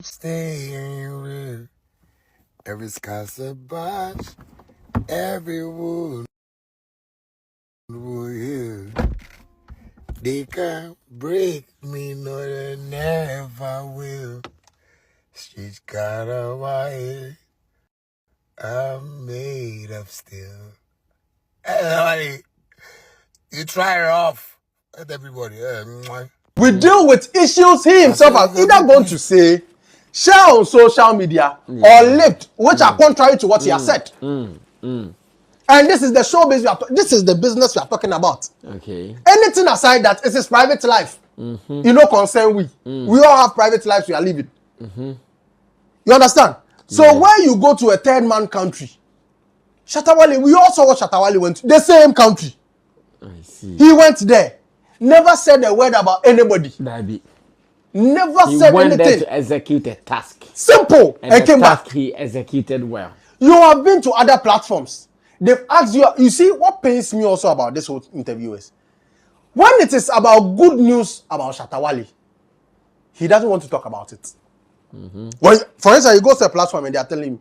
Staying real. Every scar's a bunch. Everyone will hear. They can't break me, no, they never will. Streets got a wire. I'm made of steel. Hey, you try it off. Let everybody. We deal with issues he himself has either going to say, share on social media, or lived, which are contrary to what he has said. And this is the showbiz this is the business we are talking about. Okay. Anything aside that, it's his private life. You know, concern we. We all have private lives we are living. You understand? So when you go to a third man country, Shatta Wale, we all saw what Shatta Wale went to. The same country. I see. He went there. Never said a word about anybody. Never he said went anything. There to execute a task. Simple. And the came task back. he executed well. You have been to other platforms. They've asked you. You see, what pains me also about this whole interview is when it is about good news about Shatta Wale, he doesn't want to talk about it. When, for instance, he goes to a platform and they are telling him,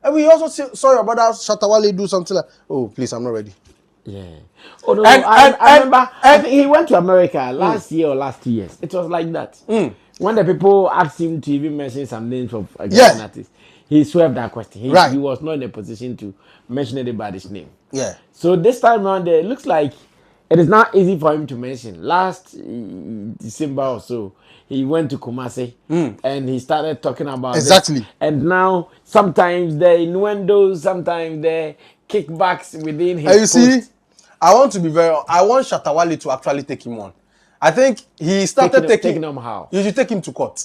and we also saw your brother Shatta Wale do something like, oh, please, I'm not ready. Yeah. Oh no, I remember. I think he went to America last year or last 2 years. It was like that. When the people asked him to even mention some names of Ghanaian artists, he swerved that question. He was not in a position to mention anybody's name. Yeah. So this time around, there, it looks like it is not easy for him to mention. Last December or so, he went to Kumasi and he started talking about exactly this. And now sometimes the innuendos, sometimes the kickbacks within his post. See, I want Shatta Wale to actually take him on. I think he started taking him how? You should take him to court.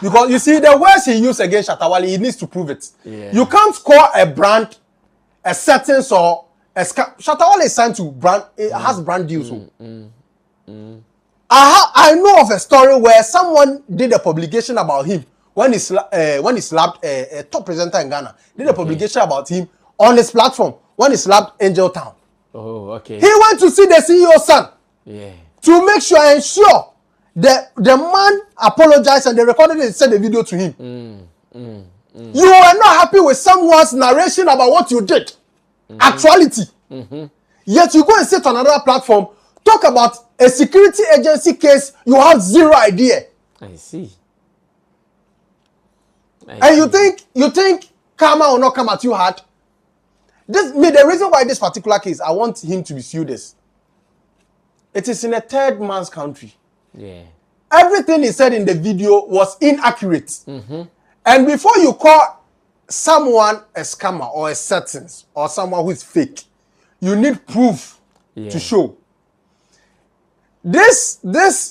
Because you see, the words he used against Shatta Wale, he needs to prove it. Yeah. You can't score a brand, a sentence, or a Shatta Wale is signed to brand, it has brand deals. I know of a story where someone did a publication about him when he slapped a top presenter in Ghana. Did a publication about him on his platform when he slapped Angel Town. Oh, okay. He went to see the CEO's son. Yeah. To ensure the man apologized and they recorded it and sent the video to him. You are not happy with someone's narration about what you did. Actuality. Yet you go and sit on another platform, talk about a security agency case, you have zero idea. I see. And you think karma will not come at you hard? The reason why this particular case, I want him to be sued is, it is in a third man's country. Yeah. Everything he said in the video was inaccurate. And before you call someone a scammer or a sentence or someone who is fake, you need proof to show. This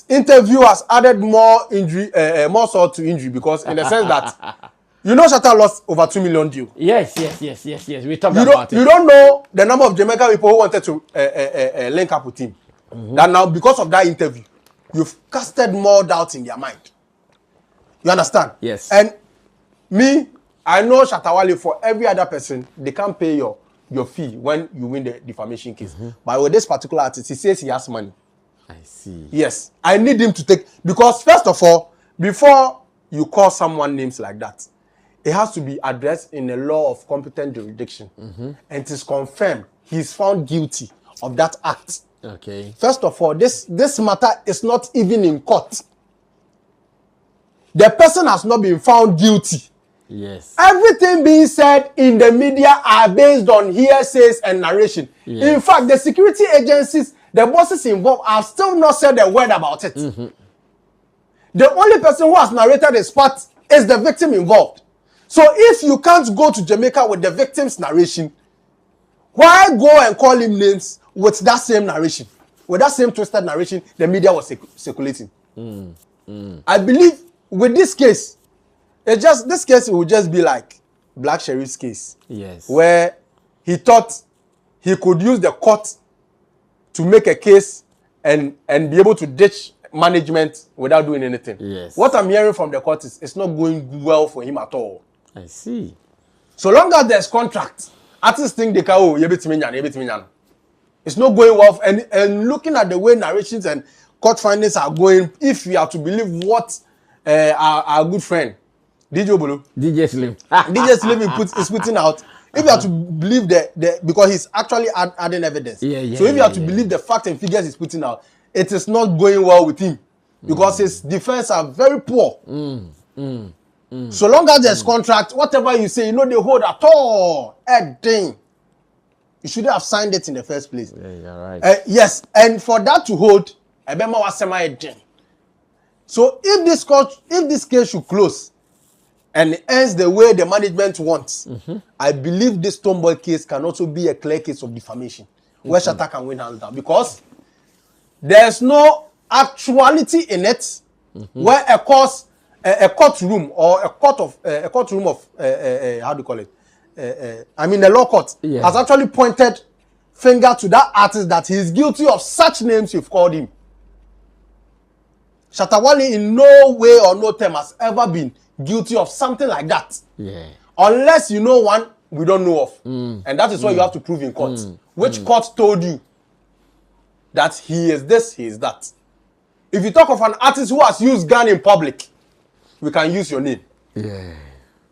interview has added more salt to injury because in the sense that you know Shatta lost over 2 million deal. Yes. We talked about it. You don't know the number of Jamaican people who wanted to link up with him. That now, because of that interview, you've casted more doubt in their mind. You understand? Yes. And I know Shatta Wale, for every other person, they can't pay your fee when you win the defamation case. But with this particular artist, he says he has money. I see. Yes. I need him to take, because first of all, before you call someone names like that, it has to be addressed in a law of competent jurisdiction. And it is confirmed he's found guilty of that act. Okay. First of all, this matter is not even in court. The person has not been found guilty. Yes. Everything being said in the media are based on hearsays and narration. Yes. In fact, the security agencies, the bosses involved, have still not said a word about it. The only person who has narrated his part is the victim involved. So if you can't go to Jamaica with the victim's narration, why go and call him names with that same narration? With that same twisted narration, the media was circulating. I believe with this case, this case will just be like Black Sheriff's case. Yes. Where he thought he could use the court to make a case and be able to ditch management without doing anything. Yes. What I'm hearing from the court is it's not going well for him at all. I see. So long as there's contract, artists think they can, it's not going well. And looking at the way narrations and court findings are going, if we are to believe what our good friend DJ Obolo. DJ Slim. DJ Slim is putting out. If you have to believe because he's actually adding evidence. So if you have to believe the facts and figures he's putting out, it is not going well with him because his defense are very poor. So long as there's contract, whatever you say, they hold at all. Ding. You shouldn't have signed it in the first place. Yeah, you're right. Yes, and for that to hold, Ebema was semi-ding. So if this case should close and it ends the way the management wants, I believe this Stonebowy case can also be a clear case of defamation, where Shatta can win hands down because there's no actuality in it where a courtroom or a courtroom of how do you call it? The law court has actually pointed finger to that artist that he is guilty of such names you've called him. Shatta Wale in no way or no term has ever been guilty of something like that. Yeah. Unless you know one we don't know of. And that is what you have to prove in court. Which court told you that he is this, he is that. If you talk of an artist who has used gun in public, we can use your name. Yeah.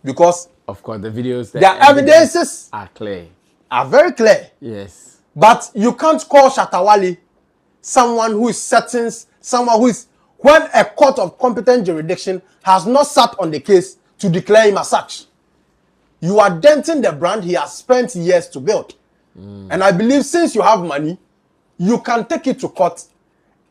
Because of course the videos, the evidences are clear. Are very clear. Yes. But you can't call Shatta Wale someone who is certain, someone who is, when a court of competent jurisdiction has not sat on the case to declare him as such. You are denting the brand he has spent years to build. And I believe since you have money, you can take it to court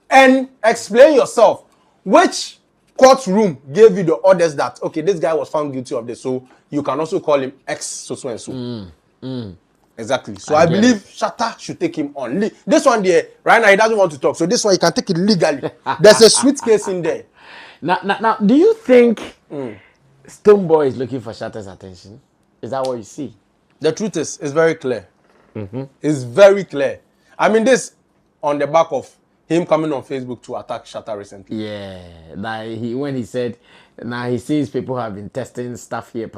and explain yourself which courtroom gave you the orders that, okay, this guy was found guilty of this, so you can also call him X so and so. Exactly. So I believe Shatta should take him on. This one there, right now he doesn't want to talk, so this one you can take it legally. There's a sweet case in there. Now, do you think Stonebowy is looking for Shatta's attention? Is that what you see? The truth is, it's very clear. It's very clear. I mean, this on the back of him coming on Facebook to attack Shatta recently. Yeah, when he said, now he sees people have been testing stuff here,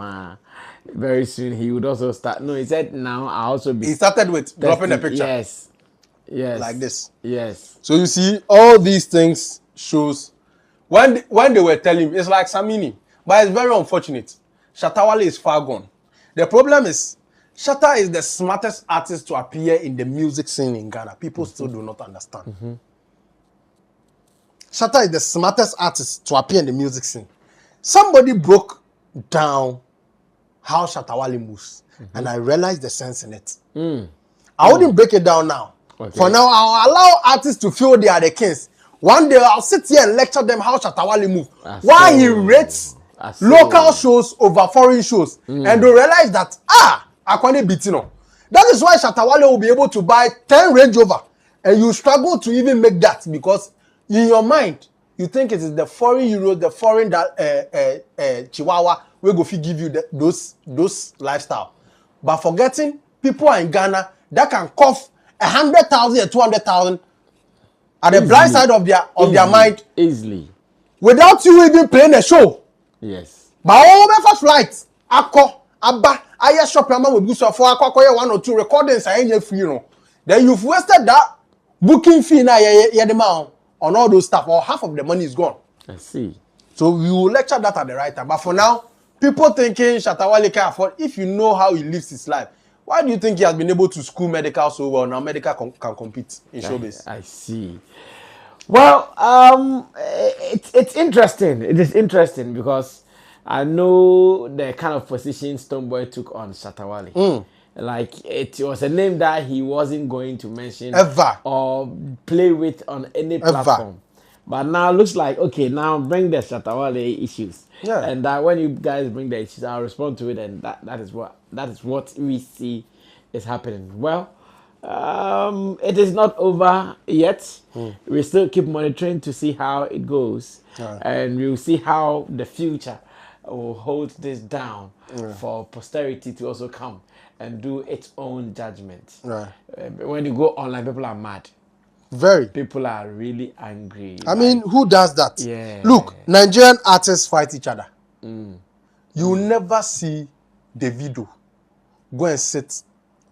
very soon he would also start. No, he said now I also be. He started with testing, dropping the picture. Yes, like this. Yes. So you see, all these things shows when they were telling him, it's like Samini, but it's very unfortunate. Shatta Wale is far gone. The problem is, Shatta is the smartest artist to appear in the music scene in Ghana. People still do not understand. Shatta is the smartest artist to appear in the music scene. Somebody broke down how Shatta Wale moves, and I realized the sense in it. I wouldn't break it down now. Okay. For now, I'll allow artists to feel they are the kings. One day, I'll sit here and lecture them how Shatta Wale moves. Why he rates local shows over foreign shows. And they realize that, I can't beat you. That is why Shatta Wale will be able to buy 10 Range Rover, and you struggle to even make that because in your mind, you think it is the foreign euros, the foreign Chihuahua will go give you those lifestyle. But forgetting, people are in Ghana that can cough 100,000 and 200,000 at the blind side of their mind easily, without you even playing a show. Yes. But all the first flights, I shop your man with boost for 1 or 2 recordings. I ain't free, Then you've wasted that booking fee now. On all those stuff, or half of the money is gone. I see. So we will lecture that at the right time. But for now, people thinking Shatta Wale can afford. If you know how he lives his life, why do you think he has been able to school medical so well? Now medical can compete in showbiz. I see. Well, it's interesting. It is interesting because I know the kind of position Stonebowy took on Shatta Wale. Like it was a name that he wasn't going to mention ever or play with on any platform. But now it looks like, okay, now bring the Shatta Wale issues. Yeah. And that when you guys bring the issues, I'll respond to it, and that is what we see is happening. Well, it is not over yet. We still keep monitoring to see how it goes. And we'll see how the future will hold this down for posterity to also come and do its own judgment. When you go online, people are mad. Very. People are really angry. I mean, who does that? Yeah. Look, Nigerian artists fight each other. You will never see Davido go and sit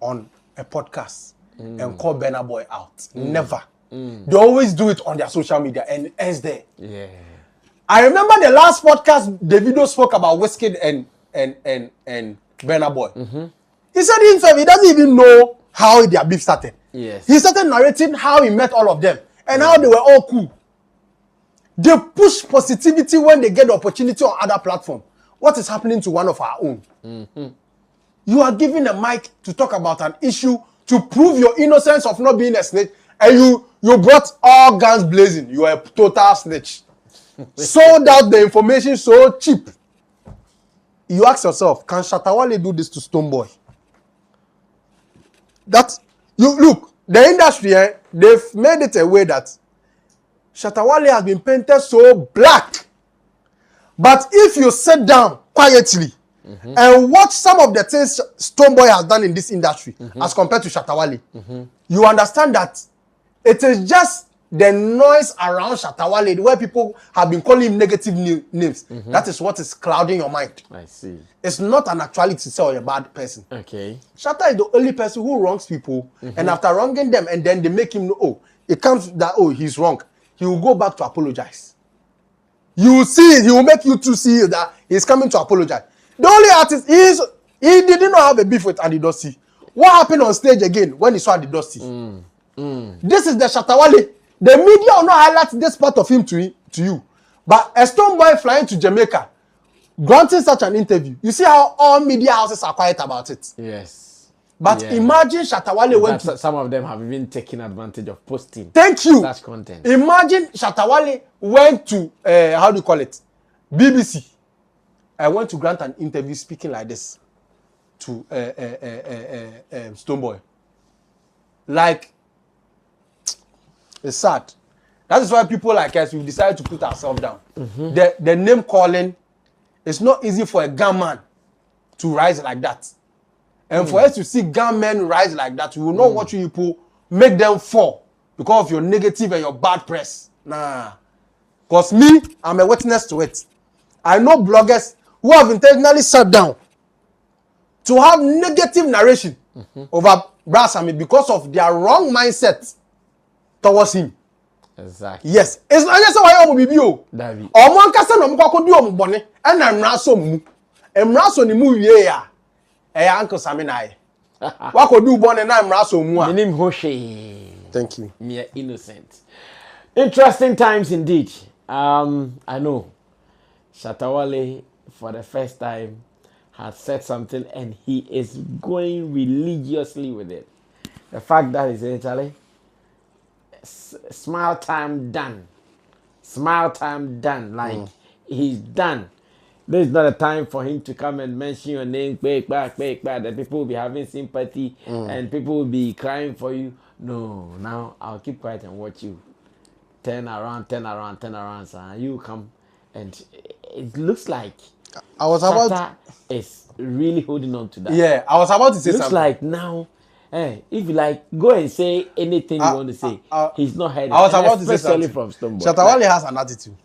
on a podcast and call Burna Boy out. Never. They always do it on their social media and it ends there. Yeah. I remember the last podcast Davido spoke about Wizkid and Burna Boy. He said himself he doesn't even know how their beef started. Yes. He started narrating how he met all of them and how they were all cool. They push positivity when they get the opportunity on other platforms. What is happening to one of our own? You are given a mic to talk about an issue to prove your innocence of not being a snitch, and you brought all guns blazing. You are a total snitch. Sold out the information so cheap. You ask yourself, can Shatta Wale do this to Stonebowy? That you look, the industry, they've made it a way that Shatta Wale has been painted so black. But if you sit down quietly and watch some of the things Stonebowy has done in this industry as compared to Shatta Wale, you understand that it is just the noise around Shatta Wale, where people have been calling him negative names. That is what is clouding your mind. I see. It's not an actuality to say you're a bad person. Okay. Shatta is the only person who wrongs people, and after wronging them, and then they make him know, oh, it comes that, oh, he's wrong. He will go back to apologize. You will see it. He will make you to see that he's coming to apologize. The only artist he did not have a beef with Adidossi. What happened on stage again when he saw Adidossi? This is the Shatta Wale. The media will not highlight this part of him to you. But a Stonebowy flying to Jamaica, granting such an interview, you see how all media houses are quiet about it. Yes. But imagine Shatta Wale went to... Some of them have even taken advantage of posting. Thank you. Such content. Imagine Shatta Wale went to, how do you call it? BBC. I went to grant an interview speaking like this to Stonebowy. Like, it's sad. That is why people like us, we've decided to put ourselves down. The name calling, it's not easy for a gunman to rise like that. And for us to see gunmen rise like that, we will not watch you people make them fall because of your negative and your bad press. Nah. Because me, I'm a witness to it. I know bloggers who have intentionally sat down to have negative narration over Brasami because of their wrong mindset towards him. Exactly. Yes. It's not just why you will be you. David. Omo nkasa no mko do omo bone e na mra so mu. E mra so ni mu wie ya. E ya Uncle Sami na ye. Wa ko do bone na mra so mu a. Minim ho hwe. Thank you. Mere innocent. Interesting times indeed. I know Shatta Wale for the first time has said something and he is going religiously with it. The fact that he's actually smile time done. Smile time done. Like he's done. This is not a time for him to come and mention your name, quick, back. That people will be having sympathy and people will be crying for you. No, now I'll keep quiet and watch you. Turn around, sir. You come, and it looks like I was Shatta about is really holding on to that. Yeah, I was about to say Looks something. like now, if you like, go and say anything you want to say. He's not heading. I was about to say something. From Stonebowy. Shatta Wale has an attitude.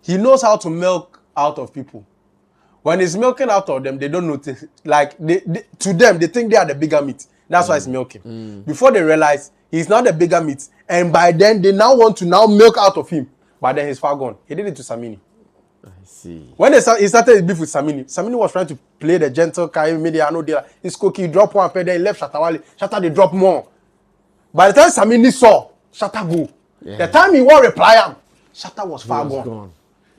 He knows how to milk out of people. When he's milking out of them, they don't notice. Like to them, they think they are the bigger meat. That's why he's milking. Before they realize he's not the bigger meat, and by then they now want to now milk out of him. But then he's far gone. He did it to Samini. I see. When he started his beef with Samini was trying to play the gentle guy, media, no deal. His cookie drop one, then he left Shatta Wale. Shatta they drop more. By the time Samini saw, Shatta go. Yeah. The time he won't reply him, Shatta was far gone.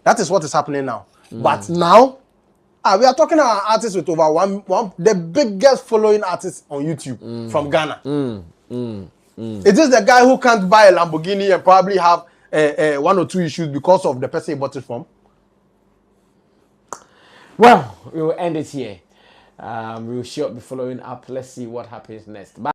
That is what is happening now. But now, we are talking about artists with over the biggest following artist on YouTube from Ghana. It is the guy who can't buy a Lamborghini and probably have one or two issues because of the person he bought it from. Well, we will end it here. We will sure be following up. Let's see what happens next. Bye.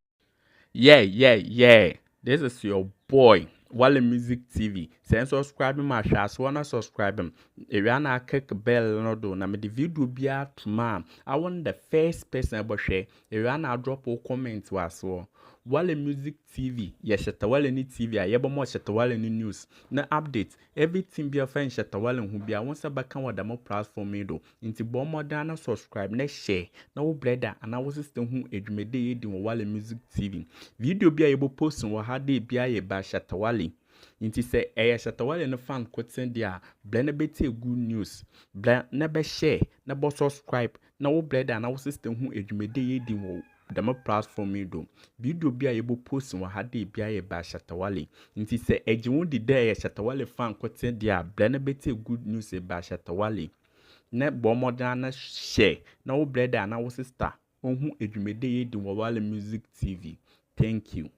Yeah. This is your boy, Wale Music TV. Send subscribe my share, so wanna subscribe him. If you wanna click bell no do, na me the video be out tomorrow. I want the first person about share. If you wanna drop a comment was so. Wale Music TV, yes, Shatta Wale ni TV, I ever more Shatta Wale ni news. Na update, everything be a friend Shatta Wale who be a once a back on the more platform do. Into bomb more than subscribe, next share. No brother, and I was system who edumede in Wale Music TV. Video be able posting what had they be a by Shatta Wale. Inti se Shatta Wale no fan koten dia blend beti good news blend never share never subscribe na wo blend na wo system hu edwumede ye di wo dama platform yi do video bi a yebo post wa hade bi a ye ba Shatta Wale inti se ejiwon di de Shatta Wale fan koten dia blend beti good news e ba Shatta Wale na bomodan na share na wo blend na wo sister hu edwumede ye di wo Wale Music TV. Thank you.